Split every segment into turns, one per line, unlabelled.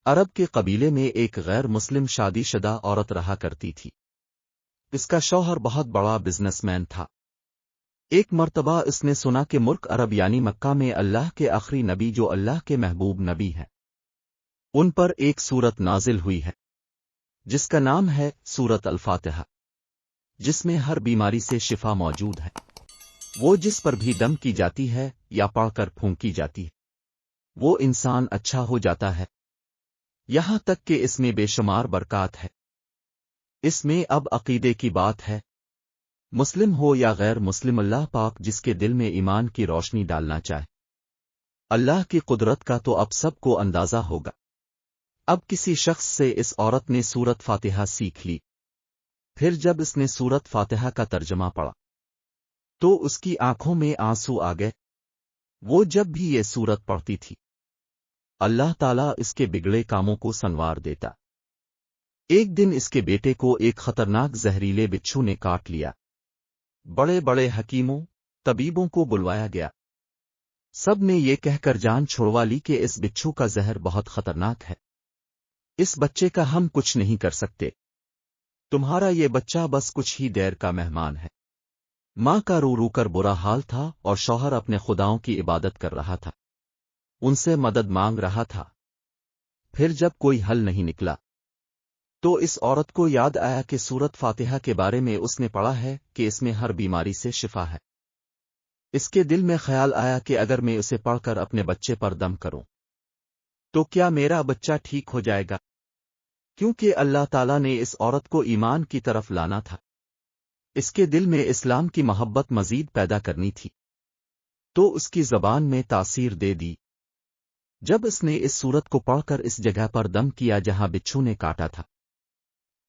عرب کے قبیلے میں ایک غیر مسلم شادی شدہ عورت رہا کرتی تھی۔ اس کا شوہر بہت بڑا بزنس مین تھا۔ ایک مرتبہ اس نے سنا کہ ملک عرب یعنی مکہ میں اللہ کے آخری نبی جو اللہ کے محبوب نبی ہیں، ان پر ایک سورت نازل ہوئی ہے جس کا نام ہے سورت الفاتحہ، جس میں ہر بیماری سے شفا موجود ہے۔ وہ جس پر بھی دم کی جاتی ہے یا پڑھ کر پھونکی جاتی ہے، وہ انسان اچھا ہو جاتا ہے، یہاں تک کہ اس میں بے شمار برکات ہے۔ اس میں اب عقیدے کی بات ہے، مسلم ہو یا غیر مسلم، اللہ پاک جس کے دل میں ایمان کی روشنی ڈالنا چاہے۔ اللہ کی قدرت کا تو اب سب کو اندازہ ہوگا۔ اب کسی شخص سے اس عورت نے سورت فاتحہ سیکھ لی، پھر جب اس نے سورت فاتحہ کا ترجمہ پڑھا تو اس کی آنکھوں میں آنسو آ گئے۔ وہ جب بھی یہ سورت پڑھتی تھی، اللہ تعالیٰ اس کے بگڑے کاموں کو سنوار دیتا۔ ایک دن اس کے بیٹے کو ایک خطرناک زہریلے بچھو نے کاٹ لیا۔ بڑے بڑے حکیموں، طبیبوں کو بلوایا گیا۔ سب نے یہ کہہ کر جان چھڑوا لی کہ اس بچھو کا زہر بہت خطرناک ہے، اس بچے کا ہم کچھ نہیں کر سکتے، تمہارا یہ بچہ بس کچھ ہی دیر کا مہمان ہے۔ ماں کا رو رو کر برا حال تھا اور شوہر اپنے خداؤں کی عبادت کر رہا تھا، ان سے مدد مانگ رہا تھا۔ پھر جب کوئی حل نہیں نکلا تو اس عورت کو یاد آیا کہ سورت فاتحہ کے بارے میں اس نے پڑھا ہے کہ اس میں ہر بیماری سے شفا ہے۔ اس کے دل میں خیال آیا کہ اگر میں اسے پڑھ کر اپنے بچے پر دم کروں تو کیا میرا بچہ ٹھیک ہو جائے گا؟ کیونکہ اللہ تعالیٰ نے اس عورت کو ایمان کی طرف لانا تھا، اس کے دل میں اسلام کی محبت مزید پیدا کرنی تھی، تو اس کی زبان میں تاثیر دے دی۔ جب اس نے اس سورت کو پڑھ کر اس جگہ پر دم کیا جہاں بچھو نے کاٹا تھا،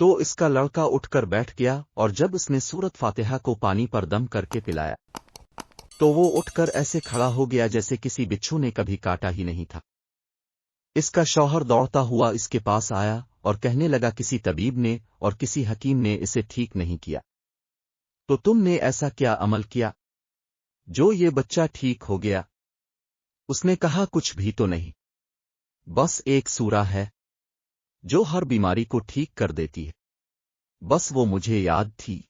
تو اس کا لڑکا اٹھ کر بیٹھ گیا، اور جب اس نے سورت فاتحہ کو پانی پر دم کر کے پلایا تو وہ اٹھ کر ایسے کھڑا ہو گیا جیسے کسی بچھو نے کبھی کاٹا ہی نہیں تھا۔ اس کا شوہر دوڑتا ہوا اس کے پاس آیا اور کہنے لگا کسی طبیب نے اور کسی حکیم نے اسے ٹھیک نہیں کیا، تو تم نے ایسا کیا عمل کیا جو یہ بچہ ٹھیک ہو گیا؟ اس نے کہا کچھ بھی تو نہیں، بس ایک سورہ ہے جو ہر بیماری کو ٹھیک کر دیتی ہے، بس وہ مجھے یاد تھی،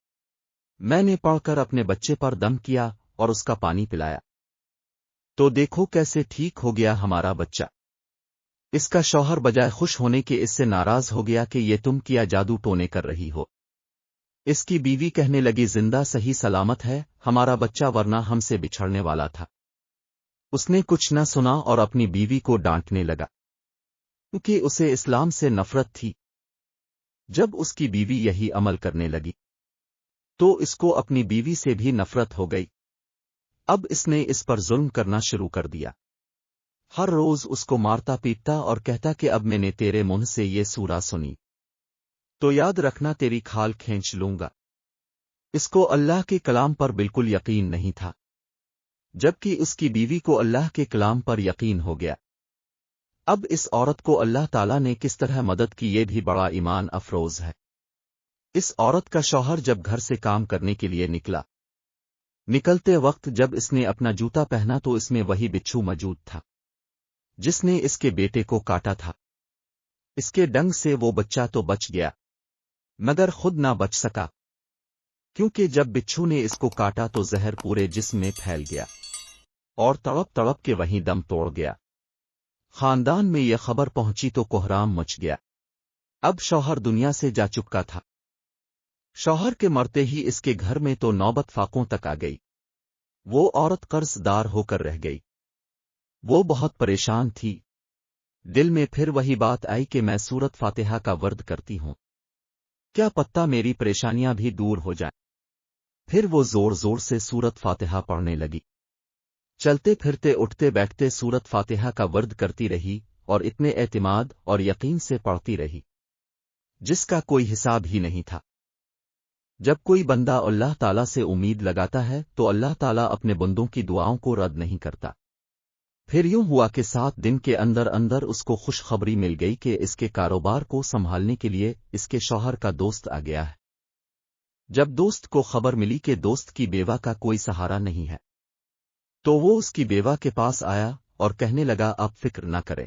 میں نے پڑھ کر اپنے بچے پر دم کیا اور اس کا پانی پلایا، تو دیکھو کیسے ٹھیک ہو گیا ہمارا بچہ۔ اس کا شوہر بجائے خوش ہونے کے اس سے ناراض ہو گیا کہ یہ تم کیا جادو ٹونے کر رہی ہو۔ اس کی بیوی کہنے لگی زندہ صحیح سلامت ہے ہمارا بچہ، ورنہ ہم سے بچھڑنے والا تھا۔ اس نے کچھ نہ سنا اور اپنی بیوی کو ڈانٹنے لگا کیونکہ اسے اسلام سے نفرت تھی۔ جب اس کی بیوی یہی عمل کرنے لگی تو اس کو اپنی بیوی سے بھی نفرت ہو گئی۔ اب اس نے اس پر ظلم کرنا شروع کر دیا، ہر روز اس کو مارتا پیٹتا اور کہتا کہ اب میں نے تیرے منہ سے یہ سورہ سنی تو یاد رکھنا تیری کھال کھینچ لوں گا۔ اس کو اللہ کے کلام پر بالکل یقین نہیں تھا، جبکہ اس کی بیوی کو اللہ کے کلام پر یقین ہو گیا۔ اب اس عورت کو اللہ تعالیٰ نے کس طرح مدد کی یہ بھی بڑا ایمان افروز ہے۔ اس عورت کا شوہر جب گھر سے کام کرنے کے لیے نکلتے وقت جب اس نے اپنا جوتا پہنا تو اس میں وہی بچھو موجود تھا جس نے اس کے بیٹے کو کاٹا تھا۔ اس کے ڈنگ سے وہ بچہ تو بچ گیا مگر خود نہ بچ سکا، کیونکہ جب بچھو نے اس کو کاٹا تو زہر پورے جسم میں پھیل گیا اور تڑپ تڑپ کے وہیں دم توڑ گیا۔ خاندان میں یہ خبر پہنچی تو کوہرام مچ گیا۔ اب شوہر دنیا سے جا چکا تھا۔ شوہر کے مرتے ہی اس کے گھر میں تو نوبت فاقوں تک آ گئی، وہ عورت قرض دار ہو کر رہ گئی۔ وہ بہت پریشان تھی، دل میں پھر وہی بات آئی کہ میں سورت فاتحہ کا ورد کرتی ہوں، کیا پتہ میری پریشانیاں بھی دور ہو جائیں۔ پھر وہ زور زور سے سورت فاتحہ پڑھنے لگی، چلتے پھرتے اٹھتے بیٹھتے سورت فاتحہ کا ورد کرتی رہی اور اتنے اعتماد اور یقین سے پڑھتی رہی جس کا کوئی حساب ہی نہیں تھا۔ جب کوئی بندہ اللہ تعالیٰ سے امید لگاتا ہے تو اللہ تعالیٰ اپنے بندوں کی دعاؤں کو رد نہیں کرتا۔ پھر یوں ہوا کہ 7 دن کے اندر اندر اس کو خوشخبری مل گئی کہ اس کے کاروبار کو سنبھالنے کے لیے اس کے شوہر کا دوست آ گیا ہے۔ جب دوست کو خبر ملی کہ دوست کی بیوہ کا کوئی سہارا نہیں ہے تو وہ اس کی بیوہ کے پاس آیا اور کہنے لگا آپ فکر نہ کریں،